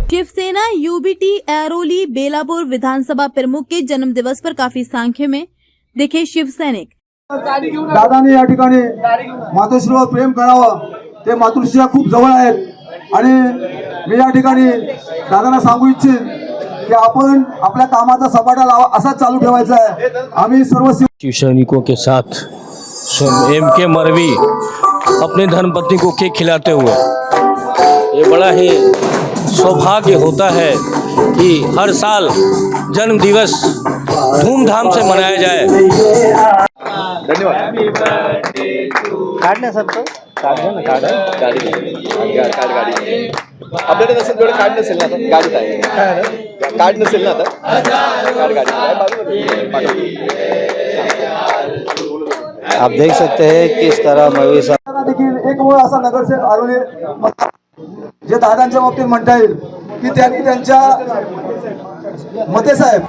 Shiv Sena UBT Airoli Belapur विधानसभा प्रमुख के जन्म दिवस पर काफी संख्या में दिखे शिवसैनिक। दादाने या ठिकाणी मातोश्रीवर प्रेम करावं, ते मातृश्रीला खूप जवळ आहेत आणि मी या ठिकाणी दादांना सांगू इच्छित की आपण आपल्या कामाचा सपाटा लावा असाच चालू ठेवायचा आहे। आम्ही सर्व शिवसैनिकों के साथ एम.के. मरवी अपने धर्मपत्नी को केक खिलाते हुए, ये बड़ा ही सौभाग्य होता है कि हर साल जन्म दिवस धूमधाम से मनाया जाए। धन्यवाद। काढण्या सबको काढणं ना गाडी आपल्याकडे नसेल तेवढं कार्ड नसेल ना, आता गाडीत आहे कार्ड नसेल ना, आता गाडी आप देख सकते हैं किस तरह मवी साहब देखील एक वेळ असा नगरसेवक आरोले जे दादांच्या बाबतीत म्हणता येईल की त्यांनी त्यांच्या मते साहेब।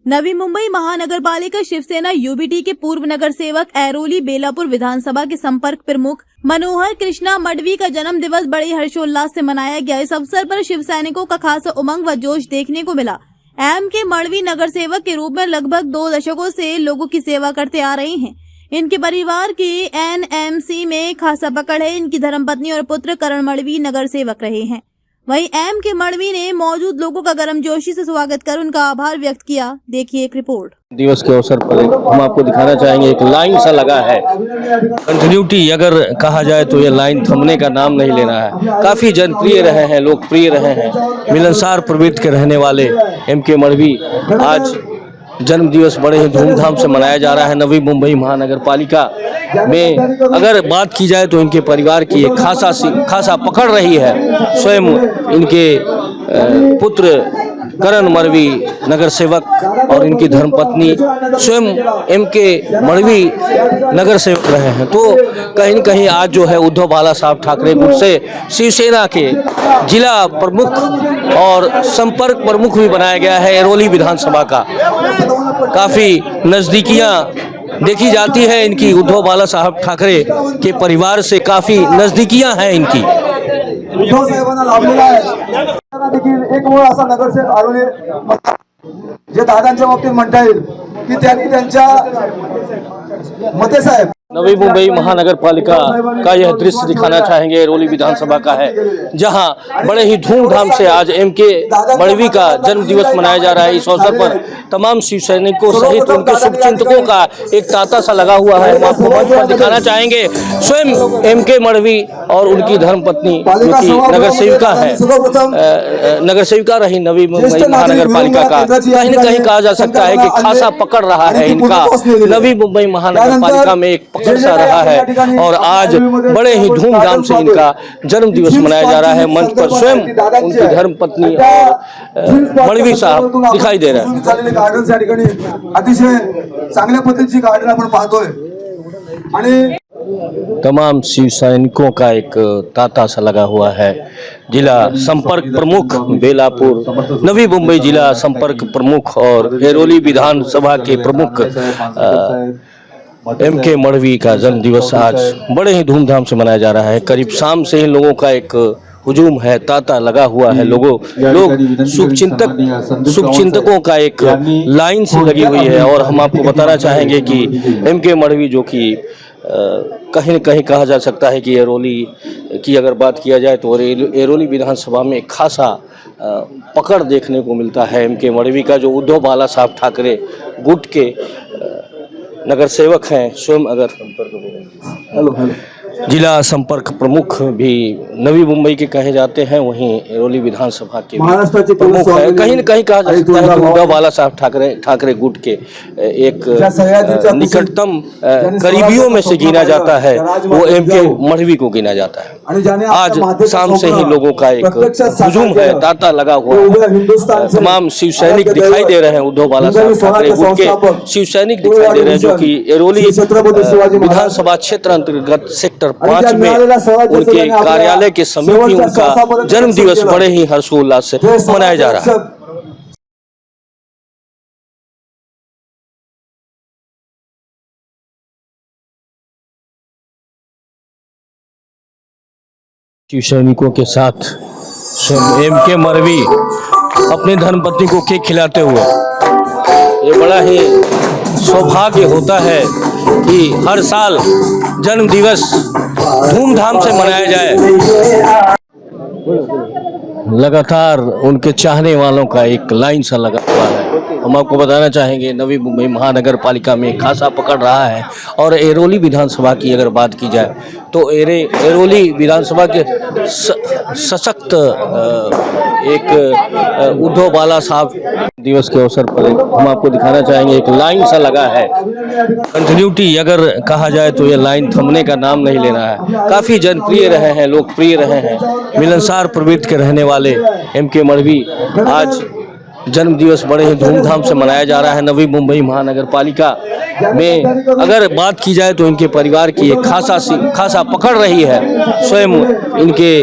नवी मुंबई महानगर पालिका शिवसेना यूबीटी के पूर्व नगर सेवक ऐरोली बेलापुर विधानसभा के संपर्क प्रमुख मनोहर कृष्णा मडवी का जन्म दिवस बड़े हर्षोल्लास से मनाया गया। इस अवसर पर शिवसैनिकों का खासा उमंग व जोश देखने को मिला। एम.के. मडवी नगर सेवक के रूप में लगभग 2 दशकों से लोगों की सेवा करते आ रहे हैं। इनके परिवार की एनएमसी में खासा पकड़ है। इनकी धर्मपत्नी और पुत्र करण मडवी नगर सेवक रहे हैं। वहीं एम.के. मडवी ने मौजूद लोगों का गर्मजोशी से स्वागत कर उनका आभार व्यक्त किया। देखिए एक रिपोर्ट। दिवस के अवसर पर हम आपको दिखाना चाहेंगे, एक लाइन सा लगा है। कंटिन्यूटी अगर कहा जाए तो ये लाइन थमने का नाम नहीं ले रहा है। काफ़ी जनप्रिय रहे हैं, लोकप्रिय रहे हैं, मिलनसार प्रवृत्ति के रहने वाले एम.के. मडवी आज जन्म दिवस बड़े ही धूमधाम से मनाया जा रहा है। नवी मुंबई महानगर पालिका में अगर बात की जाए तो इनके परिवार की एक खासा पकड़ रही है। स्वयं इनके पुत्र करण मडवी नगर सेवक और इनकी धर्मपत्नी स्वयं एम.के. मडवी नगर सेवक रहे हैं। तो कहीं न कहीं आज जो है उद्धव बाला साहब ठाकरे गुट से शिवसेना के जिला प्रमुख और संपर्क प्रमुख भी बनाया गया है ऐरोली विधानसभा का। काफ़ी नज़दीकियाँ देखी जाती है इनकी, उद्धव बाला साहब ठाकरे के परिवार से काफ़ी नज़दीकियाँ हैं इनकी। उद्धव साहेबांना लाभलेला आहे। देखील एक वेळ असा नगरसेवक आरोले जे दादांच्या बाबतीत म्हणता येईल की त्यांनी त्यांच्या मते साहेब। नवी मुंबई महानगर पालिका का यह दृश्य दिखाना चाहेंगे, ऐरोली विधानसभा का है, जहां बड़े ही धूमधाम से आज एम.के. मडवी का जन्म दिवस मनाया जा रहा है। इस अवसर पर तमाम शिवसैनिकों सहित उनके शुभचिंतकों का एक तांता सा लगा हुआ है। हम आपको मंच पर दिखाना चाहेंगे स्वयं एम.के. मडवी और उनकी धर्मपत्नी जो कि नगर सेविका है, नगर सेविका रही नवी मुंबई महानगर पालिका का। कहीं न कहीं कहा जा सकता है कि खासा पकड़ रहा है इनका नवी मुंबई महानगर पालिका में, एक पकड़ सा रहा है। और आज बड़े ही धूमधाम से इनका जन्म दिवस मनाया जा रहा है। मंच पर स्वयं उनकी धर्मपत्नी और मडवी साहब दिखाई दे रहे हैं। गार्डन या ठिकाणी अतिशय चांगल्या पद्धतीची गार्डन आपण पाहतोय आणि तमाम शिवसैनिकों का एक तांता सा लगा हुआ है। जिला संपर्क प्रमुख बेलापुर, नवी मुंबई जिला संपर्क प्रमुख और ऐरोली विधानसभा के प्रमुख एम.के. मडवी का जन्म दिवस आज बड़े ही धूमधाम से मनाया जा रहा है। करीब शाम से ही लोगों का एक हुजूम है, तांता लगा हुआ है। लोग शुभचिंतकों का एक लाइन सी लगी हुई है। और हम आपको बताना चाहेंगे कि एम.के. मडवी जो कि कहीं न कहीं कहा जा सकता है कि ऐरोली की अगर बात किया जाए तो ऐरोली विधानसभा में खासा पकड़ देखने को मिलता है। एम.के. मडवी का जो उद्धव बाला साहब ठाकरे गुट के नगर सेवक हैं, स्वयं अगर जिला संपर्क प्रमुख भी नवी मुंबई के कहे जाते हैं, वहीं ऐरोली विधानसभा के प्रमुख है। कहीं न कहीं कहा जा सकता है कि उद्धव बाला साहब ठाकरे गुट के एक निकटतम करीबियों में से गिना जाता है, वो एम.के. मडवी को गिना जाता है। आज शाम से ही लोगों का एक हुजूम है, तांता लगा हुआ है। तमाम शिवसैनिक दिखाई दे रहे हैं, उद्धव बाला साहब ठाकरे गुट के शिवसैनिक दिखाई दे रहे हैं, जो कि ऐरोली विधानसभा क्षेत्र अंतर्गत सेक्टर 5 में उनके कार्यालय के समीप ही उनका जन्म दिवस बड़े ही हर्षोल्लास से मनाया जा रहा है। शिव सैनिकों के साथ स्वयं एम.के. मरवी अपनी धर्मपत्नी को केक खिलाते हुए, ये बड़ा ही सौभाग्य होता है कि हर साल जन्म दिवस धूमधाम से मनाया जाए। लगातार उनके चाहने वालों का एक लाइन सा लगा हुआ है। हम आपको बताना चाहेंगे नवी मुंबई महानगर पालिका में खासा पकड़ रहा है। और एरोली विधानसभा की अगर बात की जाए तो एरोली विधानसभा के सशक्त एक उद्धव बाला साहब दिवस के अवसर पर हम आपको दिखाना चाहेंगे एक लाइन सा लगा है। कंटिन्यूटी अगर कहा जाए तो ये लाइन थमने का नाम नहीं ले रहा है। काफ़ी जनप्रिय रहे हैं, लोकप्रिय रहे हैं, मिलनसार प्रवृत्ति के रहने वाले एम.के. मरवी आज जन्म दिवस बड़े ही धूमधाम से मनाया जा रहा है नवी मुंबई महानगर पालिका में। अगर बात की जाए तो इनके परिवार की एक खासा पकड़ रही है। स्वयं इनके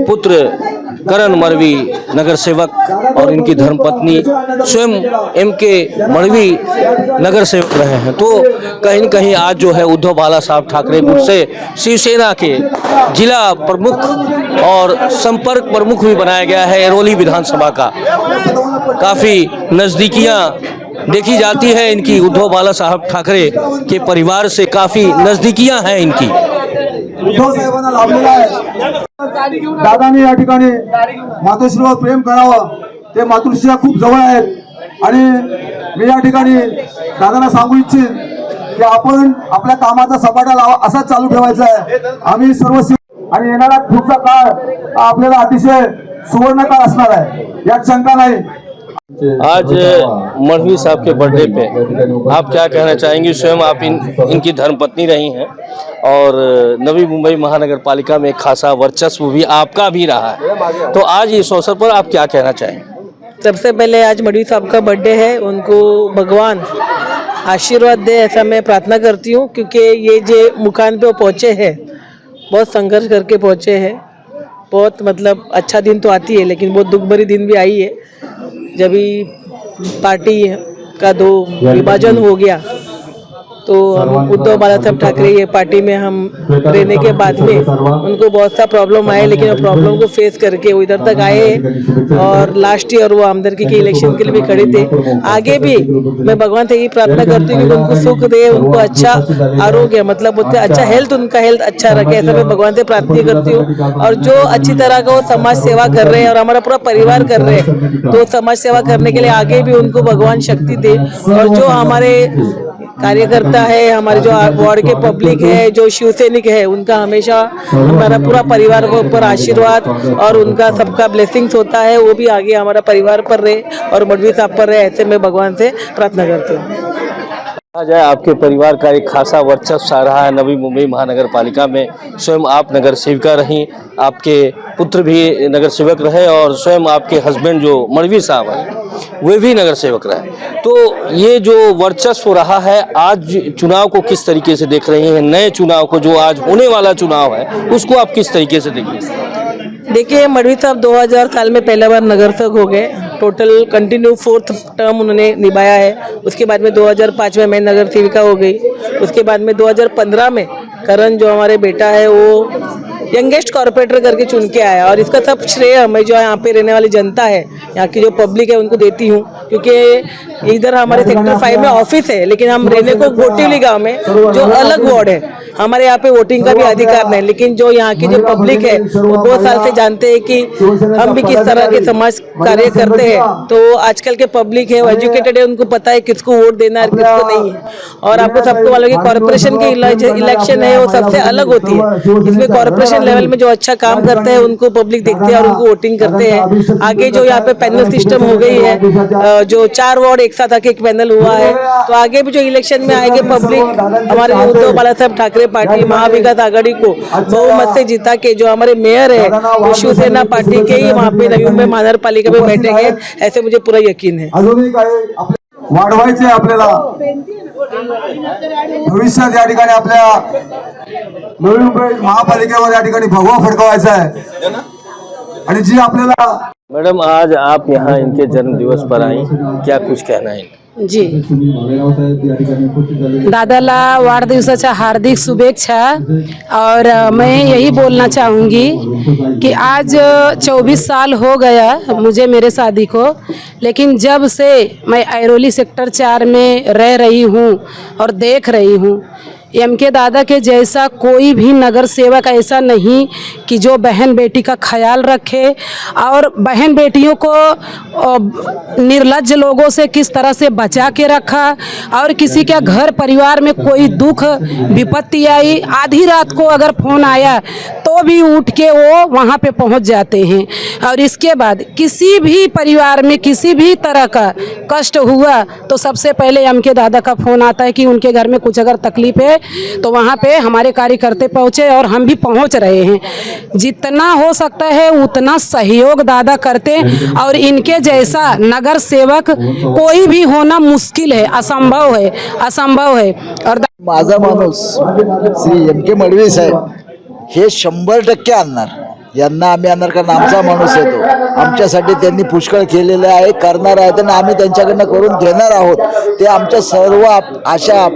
पुत्र करण मरवी नगर सेवक और इनकी धर्मपत्नी स्वयं एम.के. मरवी नगर सेवक रहे हैं। तो कहीं न कहीं आज जो है उद्धव बाला साहब ठाकरे गुट से शिवसेना के जिला प्रमुख और संपर्क प्रमुख भी बनाया गया है एरोली विधानसभा का। काफ़ी नज़दीकियाँ देखी जाती है इनकी उद्धव बाला साहब ठाकरे के परिवार से, काफ़ी नज़दीकियाँ हैं इनकी। उद्धव साहेबांना लाभलेला आहे। दादाने या ठिकाणी मातोश्रीवर प्रेम करावं, ते मातृश्रीला खूप जवळ आहेत आणि मी या ठिकाणी दादांना सांगू इच्छिन की आपण आपल्या कामाचा सपाटा लावा असाच चालू ठेवायचा आहे। आम्ही सर्व आणि येणारा पुढचा काळ आपल्याला अतिशय सुवर्ण काळ असणार आहे, यात शंका नाही। आज मरवी साहब के बर्थडे पे आप क्या कहना चाहेंगे? स्वयं आप इनकी धर्मपत्नी रही हैं और नवी मुंबई महानगर पालिका में खासा वर्चस्व भी आपका भी रहा है, तो आज इस अवसर पर आप क्या कहना चाहेंगे? सबसे पहले आज मरवी साहब का बर्थडे है, उनको भगवान आशीर्वाद दे ऐसा मैं प्रार्थना करती हूँ, क्योंकि ये जो मुकाम पे वो पहुँचे हैं बहुत संघर्ष करके पहुँचे हैं। बहुत मतलब अच्छा दिन तो आती है लेकिन बहुत दुख भरी दिन भी आई है। जब पार्टी का दो विभाजन हो गया तो हम उद्धव बाला साहब ठाकरे ये पार्टी में हम रहने के बाद में उनको बहुत सा प्रॉब्लम आए, लेकिन वो प्रॉब्लम को फेस करके वो इधर तक आए और लास्ट ईयर वो आमदरकी के इलेक्शन के लिए भी खड़े थे। आगे भी मैं भगवान से यही प्रार्थना करती हूँ कि उनको सुख दे, उनको अच्छा आरोग्य मतलब बोलते अच्छा हेल्थ, उनका हेल्थ अच्छा रखे, ऐसा मैं भगवान से प्रार्थना करती हूँ। और जो अच्छी तरह का वो समाज सेवा कर रहे हैं और हमारा पूरा परिवार कर रहे हैं, तो समाज सेवा करने के लिए आगे भी उनको भगवान शक्ति दे। और जो हमारे कार्यकर्ता है, हमारे जो वार्ड के पब्लिक है, जो शिव सैनिक है, उनका हमेशा हमारा पूरा परिवार के ऊपर आशीर्वाद और उनका सबका ब्लेसिंग्स होता है, वो भी आगे हमारा परिवार पर रहे और मरवी साहब पर रहे, ऐसे मैं भगवान से प्रार्थना करती हूँ। कहा जाए आपके परिवार का एक खासा वर्चस्व आ रहा है नवी मुंबई महानगर पालिका में। स्वयं आप नगर सेविका रहीं, आपके पुत्र भी नगर सेवक रहे और स्वयं आपके हस्बैंड जो मरवी साहब हैं वे भी नगर सेवक रहे। तो ये जो वर्चस्व रहा है, आज चुनाव को किस तरीके से देख रहे हैं? नए चुनाव को, जो आज होने वाला चुनाव है, उसको आप किस तरीके से देख रहे हैं? देखिए, मरवी साहब 2000 साल में पहला बार नगर सेवक हो गए। टोटल कंटिन्यू 4th टर्म उन्होंने निभाया है। उसके बाद में 2005 में मैं नगर सेविका हो गई। उसके बाद में 2015 में करण जो हमारे बेटा है वो यंगेस्ट कॉर्पोरेटर करके चुन के आया, और इसका सब श्रेय मैं जो यहाँ पे रहने वाली जनता है, यहाँ की जो पब्लिक है, उनको देती हूँ। क्योंकि इधर हमारे सेक्टर 5 में ऑफिस है, लेकिन हम रहने को गोटीली गांव में जो अलग वार्ड है, हमारे यहाँ पे वोटिंग का भी अधिकार नहीं। लेकिन जो यहाँ की जो पब्लिक है वो बहुत साल से जानते हैं कि हम भी किस तरह के समाज कार्य करते हैं। तो आजकल के पब्लिक है वो एजुकेटेड है, उनको पता है किसको वोट देना है किसको नहीं है। और आपको सबको मालूम है कि कॉर्पोरेशन की इलेक्शन है वो सबसे अलग होती है। इसमें कॉर्पोरेशन लेवल में जो अच्छा काम करते हैं उनको पब्लिक देखते हैं और उनको वोटिंग करते हैं। आगे जो यहाँ पे पैनल सिस्टम हो गई है, जो 4 वार्ड एक साथ आके एक पैनल हुआ है, तो आगे भी जो इलेक्शन में आएंगे पब्लिक हमारे उद्धव बाला साहब ठाकरे पार्टी महाविकास आघाड़ी को बहुमत से जिता के जो हमारे मेयर है वो शिवसेना पार्टी के ही वहाँ पे नवी मुंबई महानगर पालिका में बैठेंगे, ऐसे मुझे पूरा यकीन है। वाढवायचे आपल्याला भविष्यात या ठिकाणी आपल्या नवी मुंबई महापालिकेवर या ठिकाणी भगवा फडकवायचा आहे आणि जी आपल्याला। मैडम, आज आप यहाँ इनके जन्म दिवस पर आई, क्या कुछ कहना है? जी दादाला वाढदिवसाच्या हार्दिक शुभेच्छा। और मैं यही बोलना चाहूँगी कि आज 24 साल हो गया मुझे मेरे शादी को, लेकिन जब से मैं ऐरोली सेक्टर 4 में रह रही हूँ और देख रही हूँ, एमके दादा के जैसा कोई भी नगर सेवक ऐसा नहीं कि जो बहन बेटी का ख्याल रखे और बहन बेटियों को निर्लज्ज लोगों से किस तरह से बचा के रखा। और किसी के घर परिवार में कोई दुख विपत्ति आई, आधी रात को अगर फ़ोन आया तो भी उठ के वो वहाँ पे पहुँच जाते हैं। और इसके बाद किसी भी परिवार में किसी भी तरह का कष्ट हुआ तो सबसे पहले एमके दादा का फ़ोन आता है कि उनके घर में कुछ अगर तकलीफ है तो वहाँ पे हमारे कार्यकर्ता पहुँचे और हम भी पहुँच रहे हैं। जितना हो सकता है उतना सहयोग दादा करते, और इनके जैसा नगर सेवक कोई भी होना मुश्किल है, असंभव है, असंभव है। और माझा माणूस श्री एम.के. मडवी साहेब हे 100% आणणार, यांना आम्ही आणणार कारण आमचा माणूस आहे तो। आमच्यासाठी त्यांनी पुष्कळ केलेलं आहे, करणार आहेत आणि आम्ही त्यांच्याकडनं करून घेणार आहोत। ते आमच्या सर्व आशा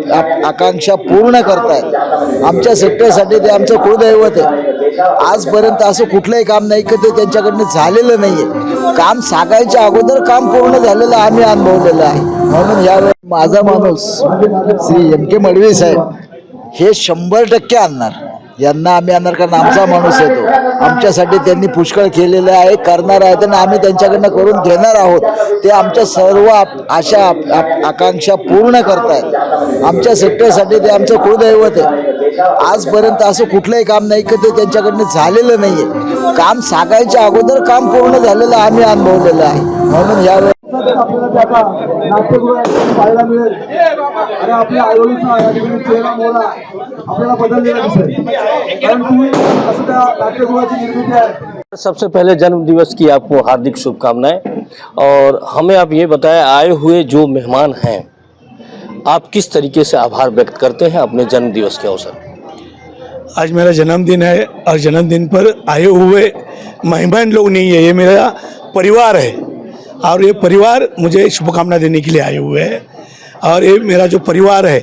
आकांक्षा पूर्ण करतायत। आमच्या सेक्टरसाठी ते आमचं कुळदैवत आहे। आजपर्यंत असं कुठलंही काम नाही की ते त्यांच्याकडनं झालेलं नाहीये। काम सांगायच्या अगोदर काम पूर्ण झालेलं आम्ही अनुभवलेलं आहे। म्हणून यावेळी माझा माणूस श्री एम.के. मडवी साहेब हे 100% आणणार, यांना आम्ही आणणार कारण आमचा माणूस आहे तो। आमच्यासाठी त्यांनी पुष्कळ केलेलं आहे, करणार आहेत आणि आम्ही त्यांच्याकडनं करून घेणार आहोत। ते आमच्या सर्व आशा आकांक्षा पूर्ण करतायत। आमच्या सेक्टरसाठी ते आमचं कुळदैवत आहे। आजपर्यंत असं कुठलंही काम नाही की ते त्यांच्याकडनं झालेलं नाहीये। काम सांगायच्या अगोदर काम पूर्ण झालेलं आम्ही अनुभवलेलं आहे। म्हणून यावेळी आपल्याला ते आता नाट्यगृहात पाहायला मिळेल आणि आपल्या आयोजनाचा या ठिकाणी चेहरा मोहरा आपल्याला बदललेला दिसेल, कारण तुम्ही असं त्या नाट्यगृहाची निर्मिती आहे। सबसे पहले जन्म दिवस की आपको हार्दिक शुभकामनाएं। और हमें आप ये बताएं, आए हुए जो मेहमान हैं आप किस तरीके से आभार व्यक्त करते हैं अपने जन्म दिवस के अवसर? आज मेरा जन्मदिन है और जन्मदिन पर आए हुए मेहमान लोग नहीं है, ये मेरा परिवार है और ये परिवार मुझे शुभकामना देने के लिए आए हुए हैं। और ये मेरा जो परिवार है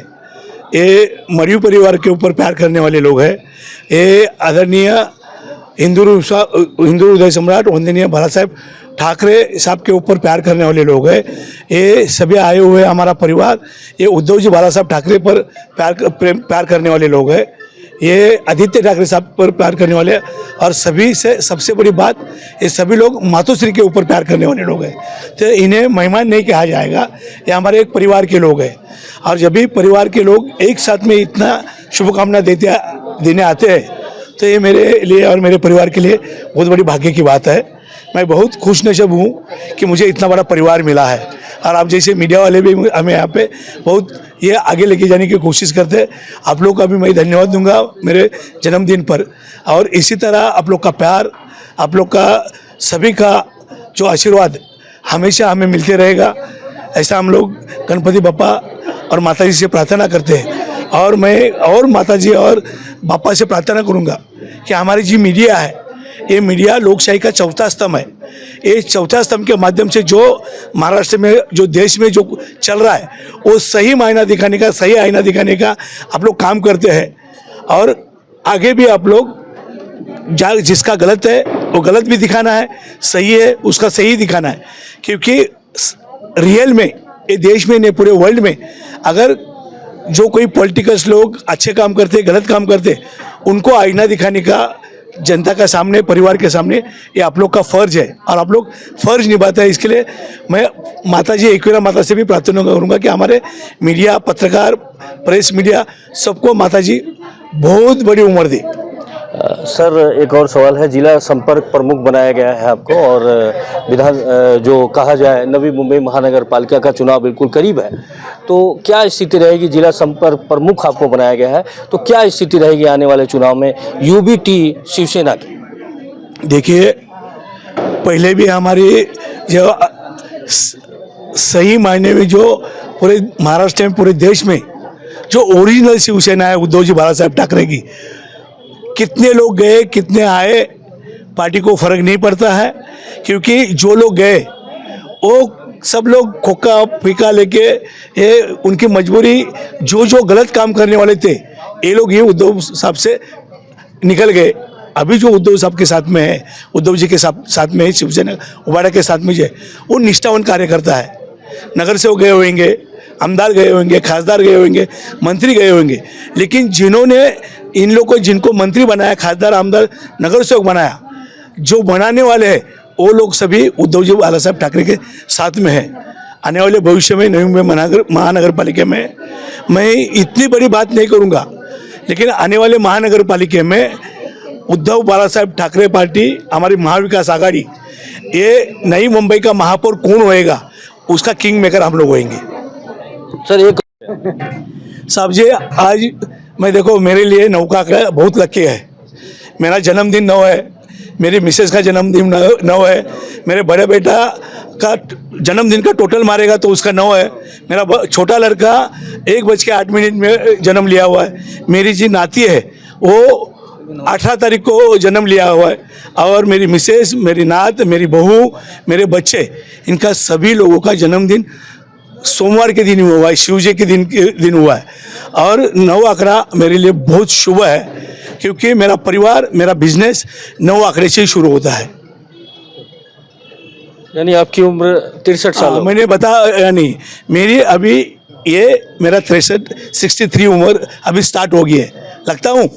ये मडवी परिवार के ऊपर प्यार करने वाले लोग हैं। ये आदरणीय हिंदू हृदय सम्राट वंदनीय बाला साहेब ठाकरे साहब के ऊपर प्यार करने वाले लोग हैं। ये सभी आए हुए हमारा परिवार ये उद्धव जी बाला साहब ठाकरे पर प्यार करने वाले लोग हैं। ये आदित्य ठाकरे साहब पर प्यार करने वाले, और सभी से सबसे बड़ी बात ये सभी लोग मातोश्री के ऊपर प्यार करने वाले लोग हैं। तो इन्हें मेहमान नहीं कहा जाएगा, ये हमारे एक परिवार के लोग हैं। और जब भी परिवार के लोग एक साथ में इतना शुभकामना देने आते हैं तो ये मेरे लिए और मेरे परिवार के लिए बहुत बड़ी भाग्य की बात है। मैं बहुत खुशनसीब हूँ कि मुझे इतना बड़ा परिवार मिला है। और आप जैसे मीडिया वाले भी हमें यहाँ पे बहुत ये आगे लेके जाने की कोशिश करते हैं। आप लोग का भी मैं धन्यवाद दूंगा मेरे जन्मदिन पर। और इसी तरह आप लोग का प्यार, आप लोग का सभी का जो आशीर्वाद हमेशा हमें मिलते रहेगा, ऐसा हम लोग गणपति बप्पा और माता जी से प्रार्थना करते हैं। और मैं और माता जी और बापा से प्रार्थना करूँगा कि हमारी जी मीडिया है, ये मीडिया लोकशाही का चौथा स्तंभ है। ये चौथा स्तंभ के माध्यम से जो महाराष्ट्र में जो देश में जो चल रहा है वो सही मायना दिखाने का, सही आईना दिखाने का आप लोग काम करते हैं। और आगे भी आप लोग जिसका गलत है वो गलत भी दिखाना है, सही है उसका सही दिखाना है। क्योंकि रियल में ये देश में नहीं पूरे वर्ल्ड में अगर जो कोई पॉलिटिकल्स लोग अच्छे काम करते गलत काम करते उनको आईना दिखाने का जनता का सामने, परिवार के सामने ये आप लोग का फ़र्ज है और आप लोग फ़र्ज निभाते हैं। इसके लिए मैं माता जी एकवीरा माता से भी प्रार्थना करूँगा कि हमारे मीडिया, पत्रकार, प्रेस मीडिया सबको माता जी बहुत बड़ी उम्र दी। सर एक और सवाल है, जिला संपर्क प्रमुख बनाया गया है आपको और विधान जो कहा जाए नवी मुंबई महानगर पालिका का चुनाव बिल्कुल करीब है, तो क्या स्थिति रहेगी? जिला संपर्क प्रमुख आपको बनाया गया है तो क्या स्थिति रहेगी आने वाले चुनाव में यूबीटी शिवसेना की? देखिए पहले भी हमारी जो सही मायने में जो पूरे महाराष्ट्र में पूरे देश में जो ओरिजिनल शिवसेना है उद्धव जी बाला साहेब ठाकरे की, कितने लोग गए कितने आए पार्टी को फर्क नहीं पड़ता है। क्योंकि जो लोग गए वो सब लोग खोखा फीका लेके ये उनकी मजबूरी, जो गलत काम करने वाले थे ये लोग ये उद्धव साहब से निकल गए। अभी जो उद्धव साहब के साथ में है, उद्धव जी के साथ में है, शिवसेना उबाड़ा के साथ में जो है, वो निष्ठावान कार्यकर्ता है। नगर सेवक गए होंगे, आमदार गए होंगे, खासदार गए होंगे, मंत्री गए होंगे, लेकिन जिन्होंने इन लोग को, जिनको मंत्री बनाया, खासदार, आमदार, नगर सेवक बनाया, जो बनाने वाले हैं वो लोग सभी उद्धव जी बाला साहब ठाकरे के साथ में है। आने वाले भविष्य में नवी मुंबई महानगर पालिका में मैं इतनी बड़ी बात नहीं करूँगा, लेकिन आने वाले महानगर पालिका में उद्धव बाला साहब ठाकरे पार्टी, हमारी महाविकास आघाड़ी, ये नई मुंबई का महापौर कौन होएगा उसका किंग मेकर हम लोग होएंगे। सर एक साहब जी, आज मैं देखो, मेरे लिए नौका का बहुत लकी है। मेरा जन्मदिन 9 है, मेरी मिसेस का जन्मदिन 9 है, मेरे बड़े बेटा का जन्मदिन का टोटल मारेगा तो उसका 9 है, मेरा छोटा लड़का 1:08 में जन्म लिया हुआ है, मेरी जी नाती है वो 18 तारीख को जन्म लिया हुआ है, और मेरी मिसेस, मेरी नात, मेरी बहू, मेरे बच्चे, इनका सभी लोगों का जन्मदिन सोमवार के दिन हुआ है, शिवजी के दिन हुआ है। और 9 आंकड़ा मेरे लिए बहुत शुभ है, क्योंकि मेरा परिवार, मेरा बिजनेस 9 आंकड़े से शुरू होता है। यानी आपकी उम्र 63 साल हो। मैंने बताया नहीं, मेरी अभी ये मेरा 63 उम्र अभी स्टार्ट हो गई है, लगता हूँ,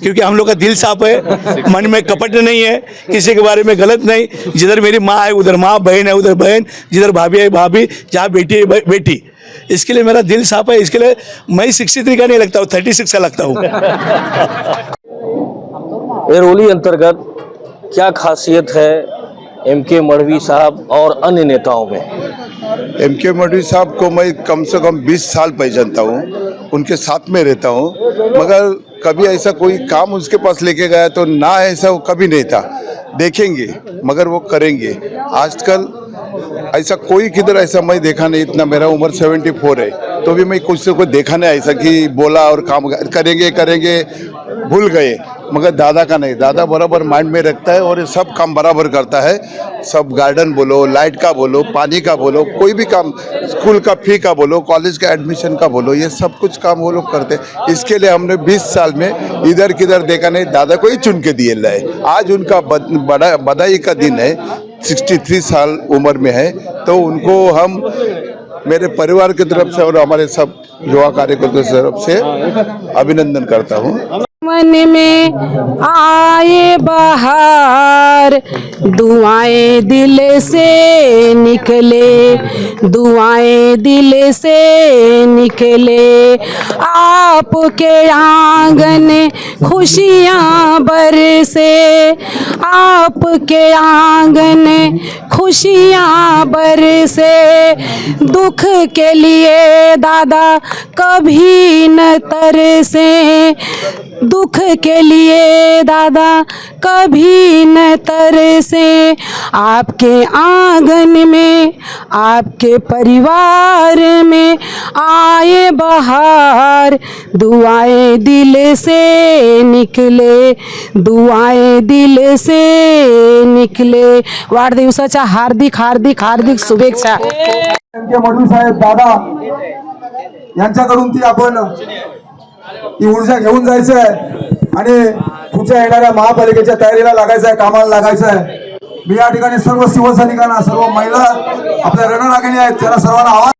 क्योंकि हम लोग का दिल साफ है, मन में कपट नहीं है, किसी के बारे में गलत नहीं। जिधर मेरी माँ है उधर माँ, बहन है उधर बहन, जिधर भाभी है भाभी, जहाँ बेटी है बेटी। इसके लिए मेरा दिल साफ है, इसके लिए मैं 63 का नहीं लगता हूँ, 36 का लगता हूँ। एरोली अंतर्गत क्या खासियत है एमके मढ़वी साहब और अन्य नेताओं में? एमके मढ़वी साहब को मैं कम से कम 20 साल पहचानता हूँ, उनके साथ में रहता हूँ, मगर कभी ऐसा कोई काम उसके पास लेके गया तो ना, ऐसा वो कभी नहीं था। देखेंगे मगर वो करेंगे। आजकल ऐसा कोई किधर ऐसा मैं देखा नहीं, इतना मेरा उम्र 74 है तो भी मैं कुछ से कोई देखा नहीं ऐसा कि बोला और काम करेंगे भूल गए, मगर दादा का नहीं। दादा बराबर माइंड में रखता है और ये सब काम बराबर करता है। सब गार्डन बोलो, लाइट का बोलो, पानी का बोलो, कोई भी काम, स्कूल का फी का बोलो, कॉलेज का एडमिशन का बोलो, ये सब कुछ काम वो लोग करते हैं। इसके लिए हमने 20 साल में इधर किधर देखा नहीं, दादा को ही चुन के दिए लाए। आज उनका बधाई का दिन है, 63 साल उम्र में है, तो उनको हम मेरे परिवार की तरफ से और हमारे सब युवा कार्यकर्ताओं की तरफ से अभिनंदन करता हूँ। मन में आए बहार, दुआएं दिल से निकले, दुआएं दिल से निकले, आपके आंगन खुशियाँ बरसे, आपके आंगन खुशियाँ बरसे। दुख के लिए दादा कभी न तरसे, दुख के लिए दादा कभी न तरसे। आपके आंगन में, आपके परिवार में आए बहार, दुआएं दिल से निकले, दुआएं दिल से निकले। वाढदिवसाच्या हार्दिक हार्दिक हार्दिक शुभेच्छा। एमके मढ़वी साहेब दादा यांच्याकडून ती आपण ती ऊर्जा घेऊन जायचं आहे आणि पुढच्या येणाऱ्या महापालिकेच्या तयारीला लागायचं आहे, कामाला लागायचं आहे। मी या ठिकाणी सर्व शिवसैनिकांना, सर्व महिला आपल्या रणरागिणी आहेत, त्यांना सर्वांना आवाज